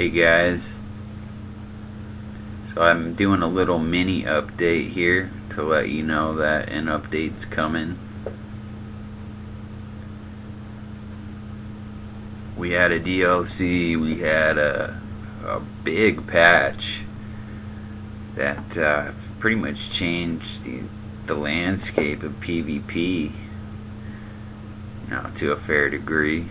Hey guys, so I'm doing a little mini update here to let you know that an update's coming. We had a DLC, we had a big patch that pretty much changed the landscape of PvP, to a fair degree.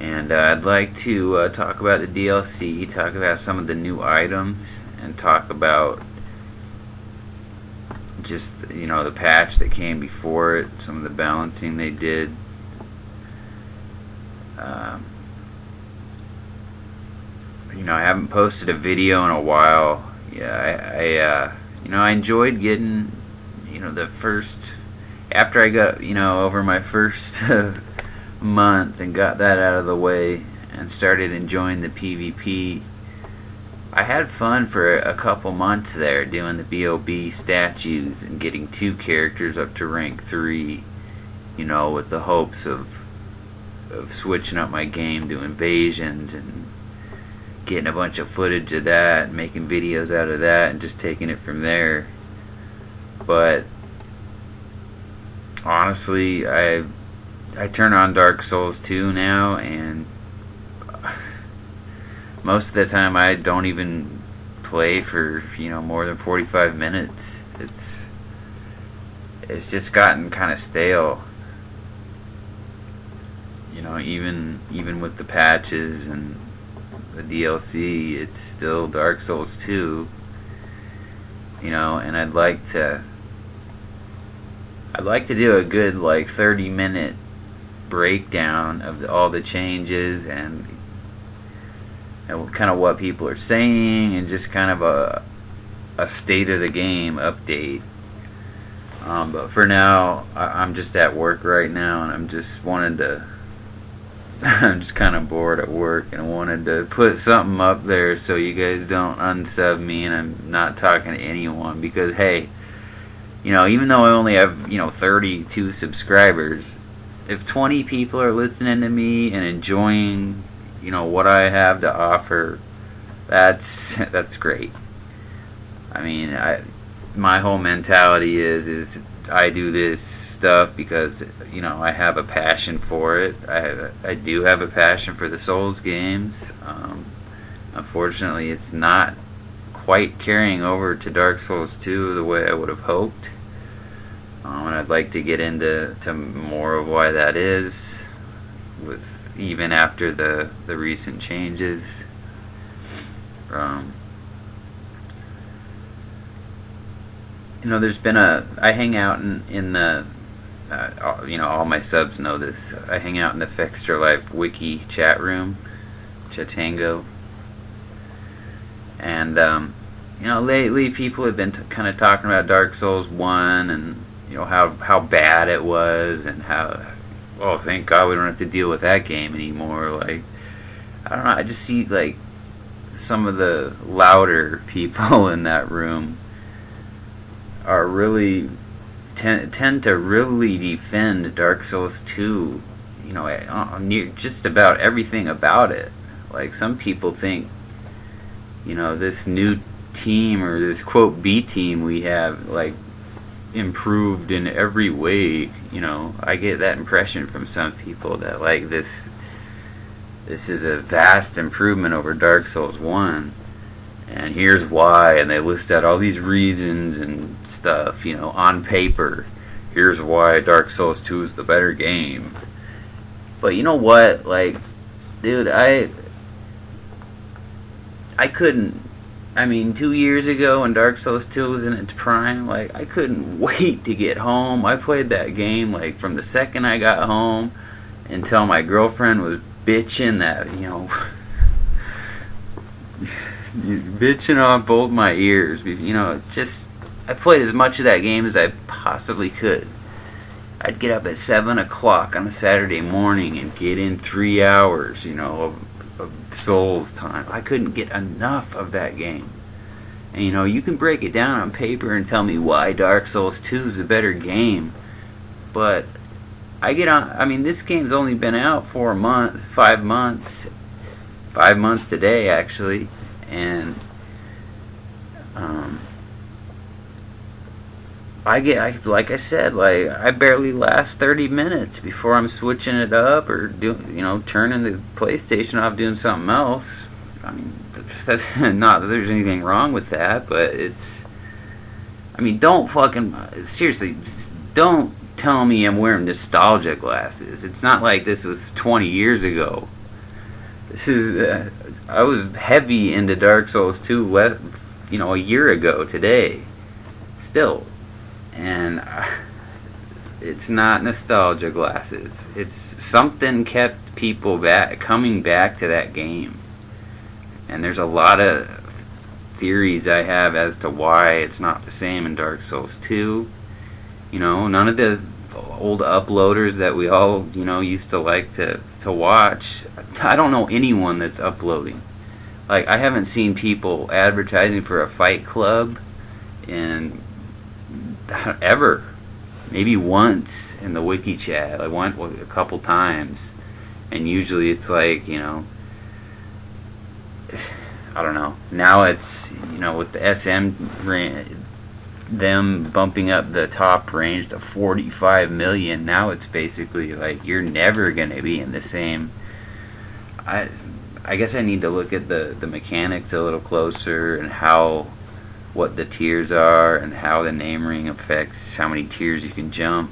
And I'd like to talk about the DLC, talk about some of the new items, and talk about just the patch that came before it, some of the balancing they did. I haven't posted a video in a while. I enjoyed getting the first, after I got over my first month and got that out of the way and started enjoying the PvP. I had fun for a couple months there doing the BOB statues and getting 2 characters up to rank 3, with the hopes of switching up my game to invasions and getting a bunch of footage of that and making videos out of that and just taking it from there. But honestly, I turn on Dark Souls 2 now, and most of the time I don't even play for more than 45 minutes. It's just gotten kind of stale. Even with the patches and the DLC, it's still Dark Souls 2. And I'd like to do a good 30-minute breakdown of all the changes and kind of what people are saying, and just kind of a state of the game update. But for now, I'm just at work right now, and I'm just kind of bored at work, and I wanted to put something up there so you guys don't unsub me and I'm not talking to anyone, because hey, even though I only have 32 subscribers, if 20 people are listening to me and enjoying what I have to offer, that's great. I mean, my whole mentality is I do this stuff because I have a passion for it. I do have a passion for the Souls games. Unfortunately, it's not quite carrying over to Dark Souls 2 the way I would have hoped. And I'd like to get into more of why that is, with even after the recent changes. There's been I hang out in the all my subs know this. I hang out in the Fextra Life wiki chat room, Chatango, and lately people have been kind of talking about Dark Souls 1 and how bad it was, and how, oh, thank God we don't have to deal with that game anymore. I don't know, I just see some of the louder people in that room are really tend to really defend Dark Souls 2, just about everything about it. Some people think this new team, or this quote B team we have, improved in every way. I get that impression from some people that this is a vast improvement over Dark Souls 1, and here's why, and they list out all these reasons and stuff, on paper. Here's why Dark Souls 2 is the better game. But you know what, dude, I couldn't, 2 years ago when Dark Souls 2 was in its prime, I couldn't wait to get home. I played that game, from the second I got home until my girlfriend was bitching that, bitching on both my ears. I played as much of that game as I possibly could. I'd get up at 7 o'clock on a Saturday morning and get in 3 hours, of Souls time. I couldn't get enough of that game. And you can break it down on paper and tell me why Dark Souls 2 is a better game, but I get on. I mean, this game's only been out for 5 months, 5 months today actually, and like I said, like I barely last 30 minutes before I'm switching it up or turning the PlayStation off, doing something else. I mean, that's not that there's anything wrong with that, but it's. I mean, don't fucking seriously, don't tell me I'm wearing nostalgia glasses. It's not like this was 20 years ago. This is I was heavy into Dark Souls 2 a year ago today. Still. And it's not nostalgia glasses. It's something kept people coming back to that game. And there's a lot of theories I have as to why it's not the same in Dark Souls 2. None of the old uploaders that we all, used to like to watch. I don't know anyone that's uploading. Like, I haven't seen people advertising for a Fight Club in ever. Maybe once in the wiki chat. I went a couple times, and usually it's like, I don't know. Now it's, with the SM them bumping up the top range to 45 million, now it's basically like you're never going to be in the same. I guess I need to look at the mechanics a little closer and what the tiers are and how the name ring affects how many tiers you can jump.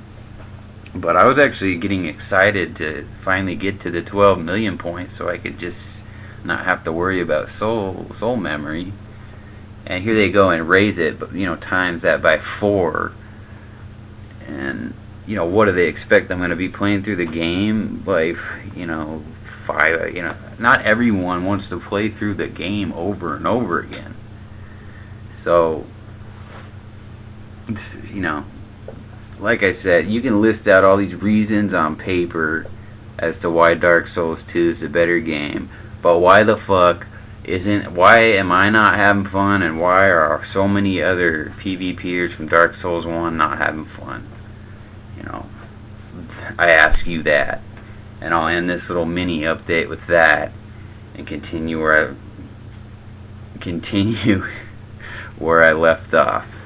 But I was actually getting excited to finally get to the 12 million points so I could just not have to worry about soul memory. And here they go and raise it, but times that by 4. And what do they expect? I'm going to be playing through the game like 5. Not everyone wants to play through the game over and over again. So it's, like I said, you can list out all these reasons on paper as to why Dark Souls 2 is a better game, but why the fuck why am I not having fun, and why are so many other PvPers from Dark Souls 1 not having fun? I ask you that, and I'll end this little mini update with that and continue where I left off.